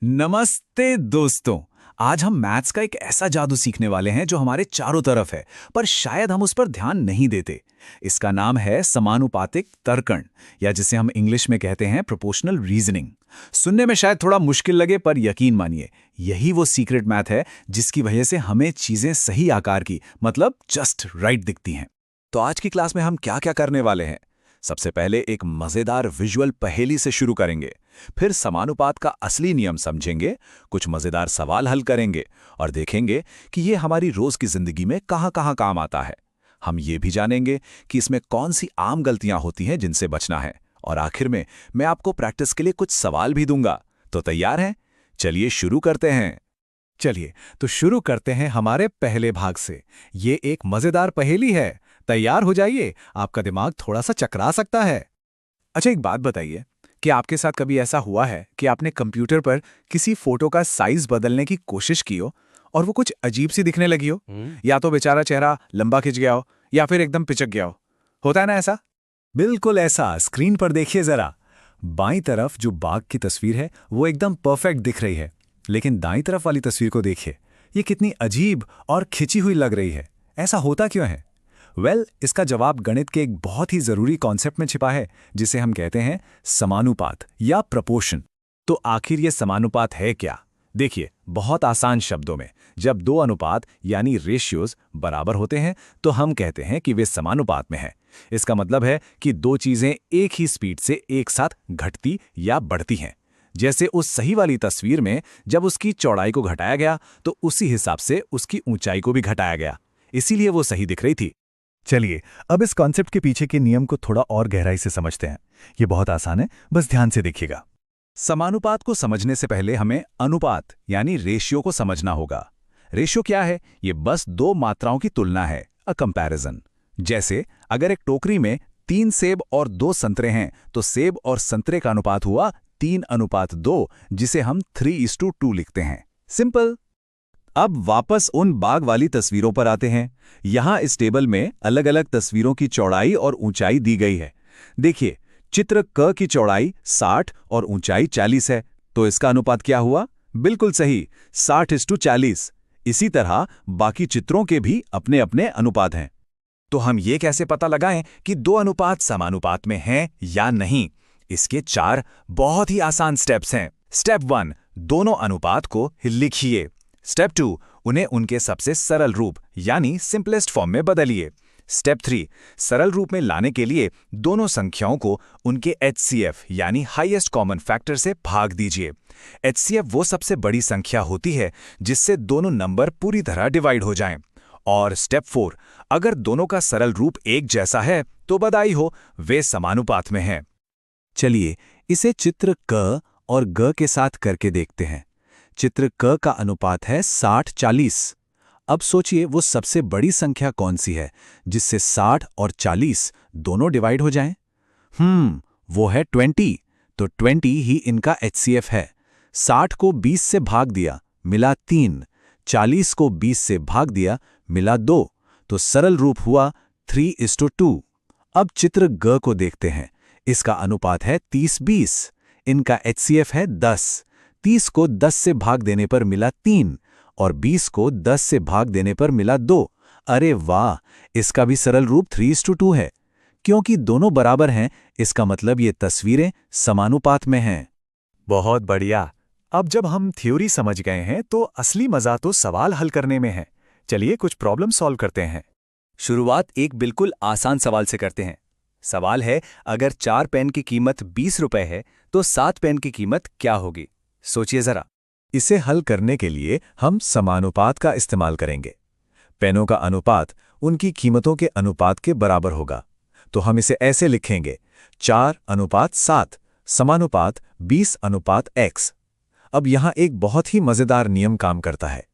नमस्ते दोस्तों। आज हम मैथ्स का एक ऐसा जादू सीखने वाले हैं जो हमारे चारों तरफ है, पर शायद हम उस पर ध्यान नहीं देते। इसका नाम है समानुपातिक तर्कण, या जिसे हम इंग्लिश में कहते हैं प्रोपोर्शनल रीजनिंग। सुनने में शायद थोड़ा मुश्किल लगे, पर यकीन मानिए यही वो सीक्रेट मैथ है जिसकी वजह से हमें चीजें सही आकार की, मतलब जस्ट राइट दिखती हैं। तो आज की क्लास में हम क्या क्या करने वाले हैं? सबसे पहले एक मजेदार विजुअल पहेली से शुरू करेंगे, फिर समानुपात का असली नियम समझेंगे, कुछ मजेदार सवाल हल करेंगे और देखेंगे कि ये हमारी रोज की जिंदगी में कहां-कहां काम आता है। हम ये भी जानेंगे कि इसमें कौन सी आम गलतियां होती हैं जिनसे बचना है, और आखिर में मैं आपको प्रैक्टिस के लिए कुछ सवाल भी दूंगा। तो तैयार हैं? चलिए शुरू करते हैं। चलिए तो शुरू करते हैं हमारे पहले भाग से। ये एक मजेदार पहेली है। तैयार हो जाइए, आपका दिमाग थोड़ा सा चकरा सकता है। अच्छा, एक बात बताइए कि आपके साथ कभी ऐसा हुआ है कि आपने कंप्यूटर पर किसी फोटो का साइज बदलने की कोशिश की हो और वो कुछ अजीब सी दिखने लगी हो? या तो बेचारा चेहरा लंबा खिंच गया हो या फिर एकदम पिचक गया हो। होता है ना ऐसा? बिल्कुल ऐसा। स्क्रीन पर देखिए जरा। बाईं तरफ जो बाघ की तस्वीर है वो एकदम परफेक्ट दिख रही है, लेकिन दाईं तरफ वाली तस्वीर को देखिए, ये कितनी अजीब और खिंची हुई लग रही है। ऐसा होता क्यों है? इसका जवाब गणित के एक बहुत ही जरूरी कॉन्सेप्ट में छिपा है, जिसे हम कहते हैं समानुपात या प्रपोर्शन। तो आखिर ये समानुपात है क्या? देखिए, बहुत आसान शब्दों में, जब दो अनुपात यानी रेशियोज बराबर होते हैं तो हम कहते हैं कि वे समानुपात में हैं। इसका मतलब है कि दो चीजें एक ही स्पीड से एक साथ घटती या बढ़ती हैं। जैसे उस सही वाली तस्वीर में जब उसकी चौड़ाई को घटाया गया तो उसी हिसाब से उसकी ऊंचाई को भी घटाया गया, इसीलिए वो सही दिख रही थी। चलिए अब इस कॉन्सेप्ट के पीछे के नियम को थोड़ा और गहराई से समझते हैं। ये बहुत आसान है, बस ध्यान से देखिएगा। समानुपात को समझने से पहले हमें अनुपात यानी रेशियो को समझना होगा। रेशियो क्या है? ये बस दो मात्राओं की तुलना है, अ कंपैरिजन। जैसे अगर एक टोकरी में 3 सेब और 2 संतरे हैं तो सेब और संतरे का अनुपात हुआ 3:2, जिसे हम 3:2 लिखते हैं। सिंपल। अब वापस उन बाघ वाली तस्वीरों पर आते हैं। यहां इस टेबल में अलग अलग तस्वीरों की चौड़ाई और ऊंचाई दी गई है। देखिए, चित्र क की चौड़ाई 60 और ऊंचाई 40 है, तो इसका अनुपात क्या हुआ? बिल्कुल सही, 60:40। इसी तरह बाकी चित्रों के भी अपने अपने अनुपात हैं। तो हम ये कैसे पता लगाएं कि दो अनुपात समानुपात में हैं या नहीं? इसके 4 बहुत ही आसान स्टेप्स हैं। स्टेप 1, दोनों अनुपात को लिखिए। स्टेप 2, उन्हें उनके सबसे सरल रूप यानी सिंपलेस्ट फॉर्म में बदलिए। स्टेप 3, सरल रूप में लाने के लिए दोनों संख्याओं को उनके HCF यानी हाईएस्ट कॉमन फैक्टर से भाग दीजिए। HCF वो सबसे बड़ी संख्या होती है जिससे दोनों नंबर पूरी तरह डिवाइड हो जाएं। और स्टेप 4, अगर दोनों का सरल रूप एक जैसा है तो बधाई हो, वे समानुपात में हैं। चलिए इसे चित्र क और ग के साथ करके देखते हैं। चित्र क का अनुपात है 60:40। अब सोचिए वो सबसे बड़ी संख्या कौन सी है जिससे 60 और 40 दोनों डिवाइड हो जाएं? वो है 20। तो 20 ही इनका HCF है। 60 को 20 से भाग दिया, मिला 3। 40 को 20 से भाग दिया, मिला 2। तो सरल रूप हुआ 3:2। अब चित्र ग को देखते हैं। इसका अनुपात है 30:20। इनका HCF है 10। 30 को 10 से भाग देने पर मिला 3 और 20 को 10 से भाग देने पर मिला 2। अरे वाह, इसका भी सरल रूप 3:2 है। क्योंकि दोनों बराबर हैं, इसका मतलब ये तस्वीरें समानुपात में हैं। बहुत बढ़िया। अब जब हम थ्योरी समझ गए हैं तो असली मजा तो सवाल हल करने में है। चलिए कुछ प्रॉब्लम सॉल्व करते हैं। शुरुआत एक बिल्कुल आसान सवाल से करते हैं। सवाल है, अगर 4 पेन की कीमत 20 रुपए है तो 7 पेन की कीमत क्या होगी? सोचिए जरा। इसे हल करने के लिए हम समानुपात का इस्तेमाल करेंगे। पेनों का अनुपात उनकी कीमतों के अनुपात के बराबर होगा, तो हम इसे ऐसे लिखेंगे: 4:7 समानुपात 20:x। अब यहां एक बहुत ही मजेदार नियम काम करता है।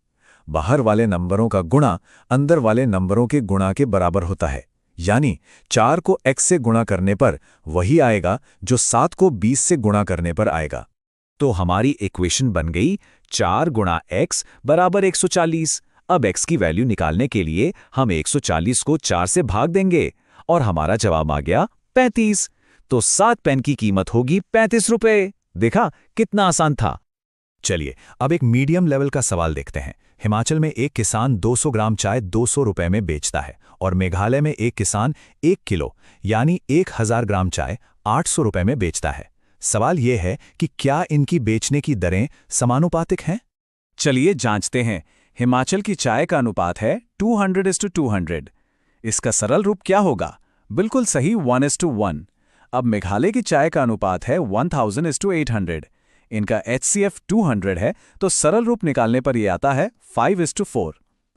बाहर वाले नंबरों का गुणा अंदर वाले नंबरों के गुणा के बराबर होता है। यानी 4 को x से गुणा करने पर वही आएगा जो 7 को 20 से गुणा करने पर आएगा। तो हमारी इक्वेशन बन गई 4 गुणा x बराबर 140। अब x की वैल्यू निकालने के लिए हम 140 को 4 से भाग देंगे और हमारा जवाब आ गया 35। तो 7 पेन की कीमत होगी 35 रुपए। देखा कितना आसान था। चलिए अब एक मीडियम लेवल का सवाल देखते हैं। हिमाचल में एक किसान 200 ग्राम चाय 200 रुपए में बेचता है और मेघालय में एक किसान 1 किलो यानी 1000 ग्राम चाय 800 रुपए में बेचता है। सवाल यह है कि क्या इनकी बेचने की दरें समानुपातिक हैं? चलिए जांचते हैं। हिमाचल की चाय का अनुपात है 200:200। इसका सरल रूप क्या होगा? बिल्कुल सही, 1:1। अब मेघालय की चाय का अनुपात है 1000:800। इनका HCF 200 है, तो सरल रूप निकालने पर यह आता है 5:4।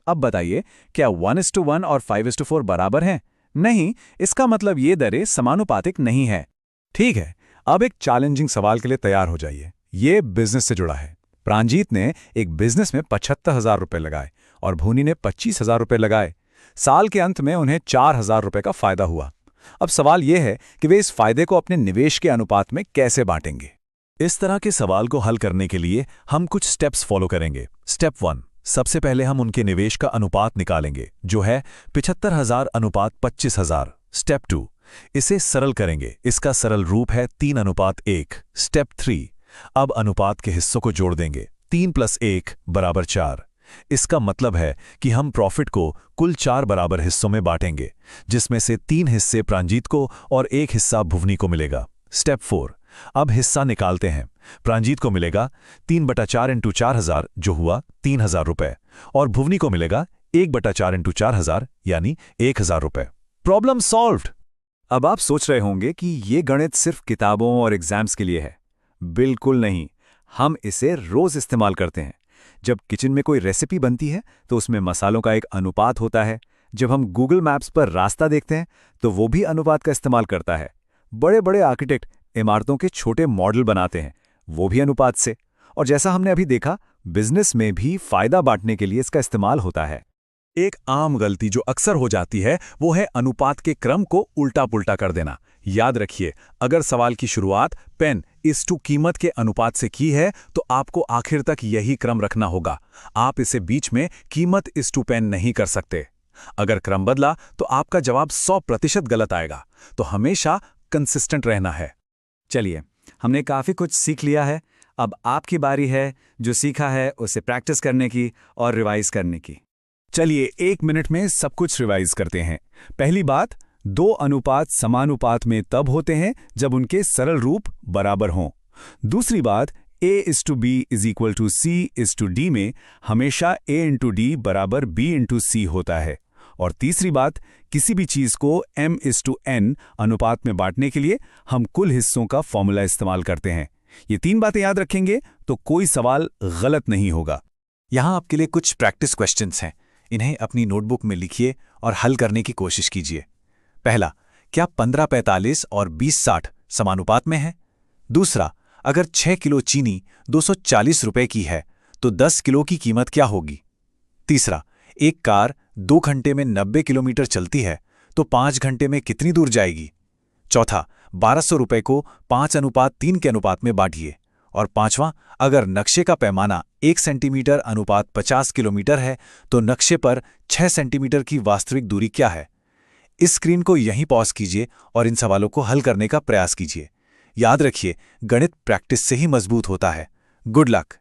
अब बताइए, क्या 1:1 और 5:4 बराबर हैं? नहीं, इसका मतलब ये दरें समानुपातिक नहीं है। ठीक है, अब एक चैलेंजिंग सवाल के लिए तैयार हो जाइए। ये बिजनेस से जुड़ा है। प्रांजीत ने एक बिजनेस में 75,000 रुपए लगाए और भूनी ने 25,000 रुपए लगाए। साल के अंत में उन्हें 4,000 रुपए का फायदा हुआ। अब सवाल यह है कि वे इस फायदे को अपने निवेश के अनुपात में कैसे बांटेंगे। इस तरह के सवाल को हल करने के लिए हम कुछ स्टेप्स फॉलो करेंगे। स्टेप 1, सबसे पहले हम उनके निवेश का अनुपात निकालेंगे, जो है 75,000:25,000। स्टेप 2, इसे सरल करेंगे। इसका सरल रूप है 3:1। स्टेप 3, अब अनुपात के हिस्सों को जोड़ देंगे। 3 + 1 = 4। इसका मतलब है कि हम प्रॉफिट को कुल 4 बराबर हिस्सों में बांटेंगे, जिसमें से 3 हिस्से प्रांजीत को और 1 हिस्सा भुवनी को मिलेगा। स्टेप 4, अब हिस्सा निकालते हैं। प्रांजीत को मिलेगा 3/4 × 4000 जो हुआ 3000 रुपए, और भुवनी को मिलेगा 1/4 × 4000 यानी 1000 रुपए। Problem solved. अब आप सोच रहे होंगे कि ये गणित सिर्फ किताबों और एग्जाम्स के लिए है। बिल्कुल नहीं, हम इसे रोज इस्तेमाल करते हैं। जब किचन में कोई रेसिपी बनती है तो उसमें मसालों का एक अनुपात होता है। जब हम गूगल मैप्स पर रास्ता देखते हैं तो वो भी अनुपात का इस्तेमाल करता है। बड़े बड़े आर्किटेक्ट इमारतों के छोटे मॉडल बनाते हैं, वो भी अनुपात से। और जैसा हमने अभी देखा, बिजनेस में भी फायदा बांटने के लिए इसका इस्तेमाल होता है। एक आम गलती जो अक्सर हो जाती है वो है अनुपात के क्रम को उल्टा पुल्टा कर देना। याद रखिए, अगर सवाल की शुरुआत पेन इस टू कीमत के अनुपात से की है तो आपको आखिर तक यही क्रम रखना होगा। आप इसे बीच में कीमत इस टू पेन नहीं कर सकते। अगर क्रम बदला तो आपका जवाब 100% गलत आएगा। तो हमेशा कंसिस्टेंट रहना है। चलिए, हमने काफ़ी कुछ सीख लिया है। अब आपकी बारी है जो सीखा है उसे प्रैक्टिस करने की और रिवाइज करने की। चलिए 1 मिनट में सब कुछ रिवाइज करते हैं। पहली बात, 2 अनुपात समानुपात में तब होते हैं जब उनके सरल रूप बराबर हों। दूसरी बात, A:B = C:D में हमेशा A:D = B:C होता है। और तीसरी बात, किसी भी चीज को M:N अनुपात में बांटने के लिए हम कुल हिस्सों का फॉर्मूला इस्तेमाल करते हैं। ये 3 बातें याद रखेंगे तो कोई सवाल गलत नहीं होगा। यहां आपके लिए कुछ प्रैक्टिस क्वेश्चंस हैं। इन्हें अपनी नोटबुक में लिखिए और हल करने की कोशिश कीजिए। पहला, क्या 15:45 और 20:60 समानुपात में है? दूसरा, अगर 6 किलो चीनी 240 रुपए की है तो 10 किलो की कीमत क्या होगी? तीसरा, एक कार 2 घंटे में 90 किलोमीटर चलती है तो 5 घंटे में कितनी दूर जाएगी? चौथा, 1200 रुपए को 5:3 के अनुपात में बांटिए। और पांचवां, अगर नक्शे का पैमाना 1 सेंटीमीटर अनुपात 50 किलोमीटर है तो नक्शे पर 6 सेंटीमीटर की वास्तविक दूरी क्या है? इस स्क्रीन को यहीं पॉज कीजिए और इन सवालों को हल करने का प्रयास कीजिए। याद रखिए, गणित प्रैक्टिस से ही मजबूत होता है। Good luck.